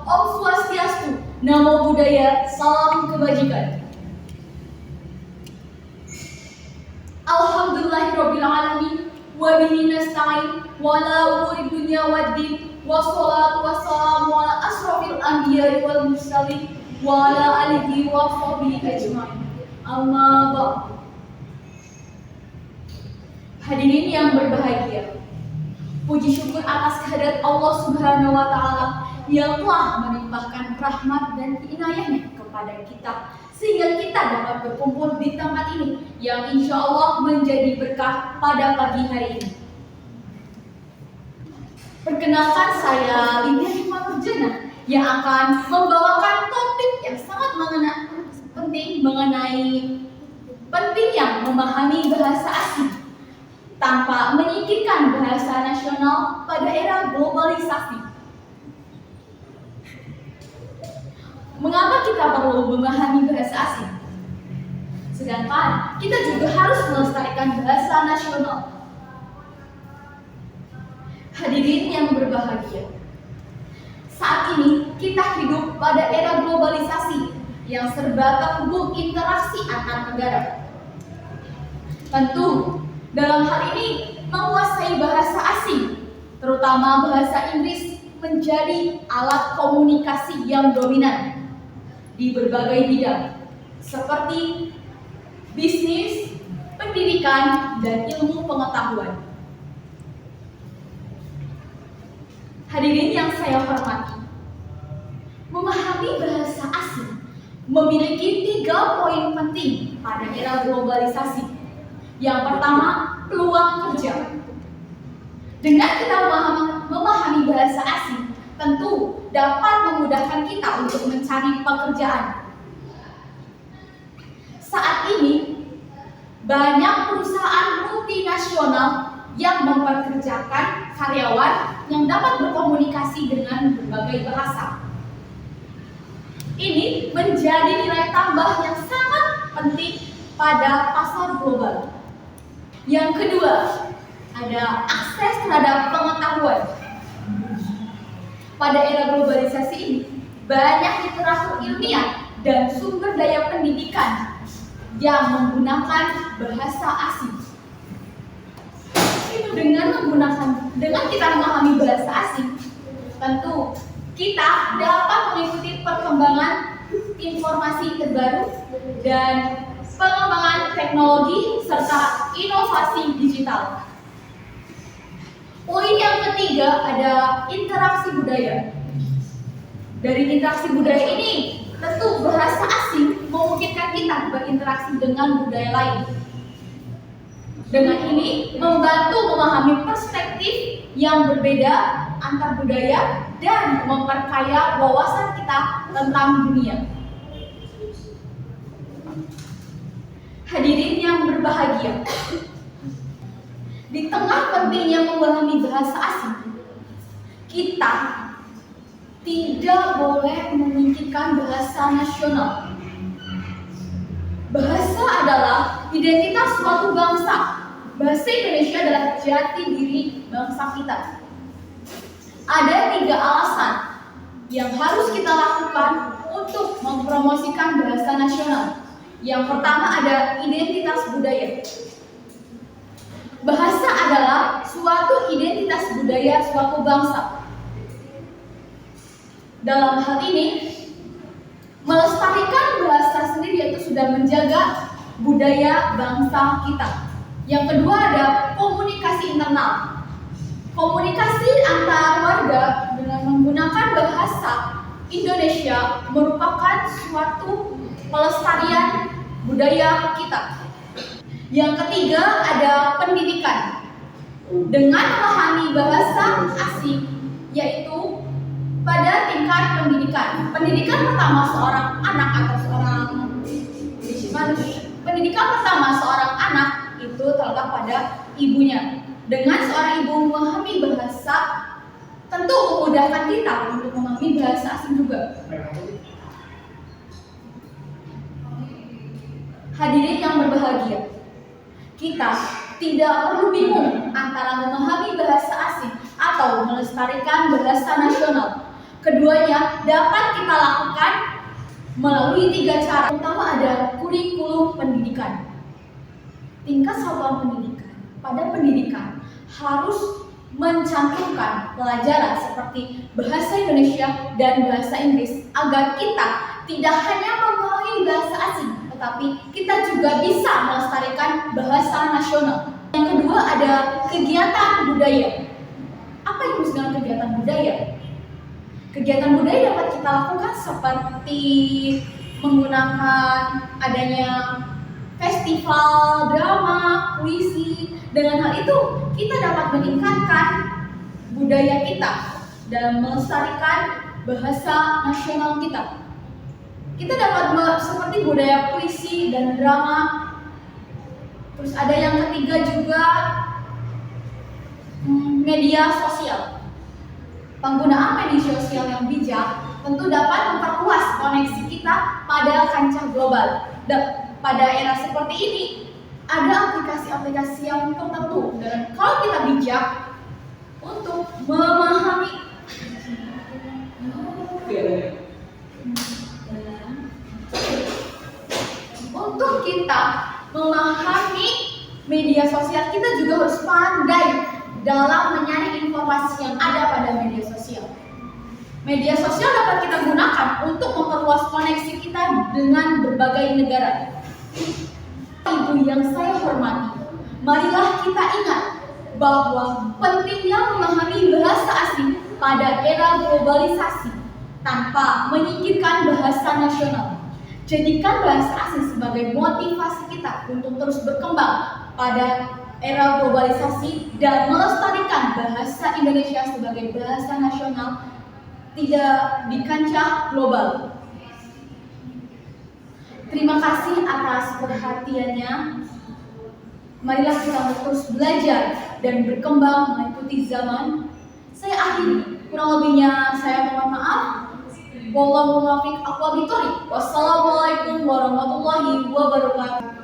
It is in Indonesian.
Om Swastiastu, Namo Buddhaya, salam kebajikan. Alhamdulillahirabbil alamin wa bihi nasta'in wa la umuri dunya waddin wassalatu wassalamu ala asrofil anbiya'i wal mursalin wa ala alihi wa sahbihi ajmain. Amma ba'du. Hadirin yang berbahagia, puji syukur atas kehadirat Allah Subhanahu wa Ta'ala yang telah melimpahkan rahmat dan inayahnya kepada kita, sehingga kita dapat berkumpul di tempat ini yang insya Allah menjadi berkah pada pagi hari ini. Perkenalkan, saya Lydia Hikmaturjana yang akan membawakan topik yang sangat penting mengenai pentingnya memahami bahasa asing tanpa menyingkirkan bahasa nasional pada era globalisasi. Mengapa kita perlu memahami bahasa asing? Sedangkan kita juga harus melestarikan bahasa nasional. Hadirin yang berbahagia, saat ini kita hidup pada era globalisasi yang serba terhubung interaksi antar negara. Tentu, dalam hal ini menguasai bahasa asing, terutama bahasa Inggris, menjadi alat komunikasi yang dominan di berbagai bidang, seperti bisnis, pendidikan, dan ilmu pengetahuan. Hadirin yang saya hormati, memahami bahasa asing memiliki 3 poin penting pada era globalisasi. Yang pertama, peluang kerja. Dengan kita memahami bahasa asing, tentu dapat memudahkan kita untuk mencari pekerjaan. Saat ini, banyak perusahaan multinasional yang mempekerjakan karyawan yang dapat berkomunikasi dengan berbagai bahasa. Ini menjadi nilai tambah yang sangat penting pada pasar global. Yang kedua, ada akses terhadap pengetahuan. Pada era globalisasi ini, banyak literatur ilmiah dan sumber daya pendidikan yang menggunakan bahasa asing. Dengan kita memahami bahasa asing, tentu kita dapat mengikuti perkembangan informasi terbaru dan pengembangan teknologi serta inovasi digital. Poin yang ketiga ada interaksi budaya. Dari interaksi budaya ini, tentu bahasa asing memungkinkan kita berinteraksi dengan budaya lain. Dengan ini membantu memahami perspektif yang berbeda antar budaya dan memperkaya wawasan kita tentang dunia. Hadirin yang berbahagia, di tengah pentingnya memahami bahasa asing, kita tidak boleh menyingkirkan bahasa nasional. Bahasa adalah identitas suatu bangsa. Bahasa Indonesia adalah jati diri bangsa kita. Ada 3 alasan yang harus kita lakukan untuk mempromosikan bahasa nasional. Yang pertama ada identitas budaya. Bahasa adalah suatu identitas budaya suatu bangsa. Dalam hal ini, melestarikan bahasa sendiri yaitu sudah menjaga budaya bangsa kita. Yang kedua ada komunikasi internal. Komunikasi antar warga dengan menggunakan bahasa Indonesia merupakan suatu pelestarian budaya kita. Yang ketiga ada pendidikan. Dengan memahami bahasa asing, yaitu pada tingkat pendidikan. Pendidikan pertama seorang anak atau pendidikan pertama seorang anak itu terletak pada ibunya. Dengan seorang ibu memahami bahasa, tentu memudahkan kita untuk memahami bahasa asing juga. Hadirin yang berbahagia, kita tidak perlu bingung antara memahami bahasa asing atau melestarikan bahasa nasional. Keduanya dapat kita lakukan melalui 3 cara. Pertama ada kurikulum pendidikan. Tingkat satuan pendidikan pada pendidikan harus mencantumkan pelajaran seperti bahasa Indonesia dan bahasa Inggris agar kita tidak hanya menguasai bahasa asing, tetapi kita juga bisa melestarikan bahasa nasional. Yang kedua ada kegiatan budaya. Apa yang dimaksud dengan kegiatan budaya? Kegiatan budaya dapat kita lakukan seperti menggunakan adanya festival, drama, puisi. Dengan hal itu, kita dapat meningkatkan budaya kita dan melestarikan bahasa nasional kita. Kita dapat seperti budaya puisi dan drama. Terus ada yang ketiga juga media sosial. Penggunaan media sosial yang bijak tentu dapat memperluas koneksi kita pada kancah global. Dan pada era seperti ini, ada aplikasi-aplikasi yang tertentu. Dan kalau kita bijak untuk memahami media sosial, kita juga harus pandai dalam menyaring informasi yang ada pada media sosial. Media sosial dapat kita gunakan untuk memperluas koneksi kita dengan berbagai negara. Ibu yang saya hormati, marilah kita ingat bahwa pentingnya memahami bahasa asing pada era globalisasi tanpa menyingkirkan bahasa nasional. Jadikan bahasa asing sebagai motivasi kita untuk terus berkembang pada era globalisasi dan melestarikan bahasa Indonesia sebagai bahasa nasional tidak di kancah global. Terima kasih atas perhatiannya. Marilah kita terus belajar dan berkembang mengikuti zaman. Saya akhiri, kurang lebihnya saya mohon maaf. Wallahu muwaffiq aqwam thoriq. Wassalamualaikum warahmatullahi wabarakatuh.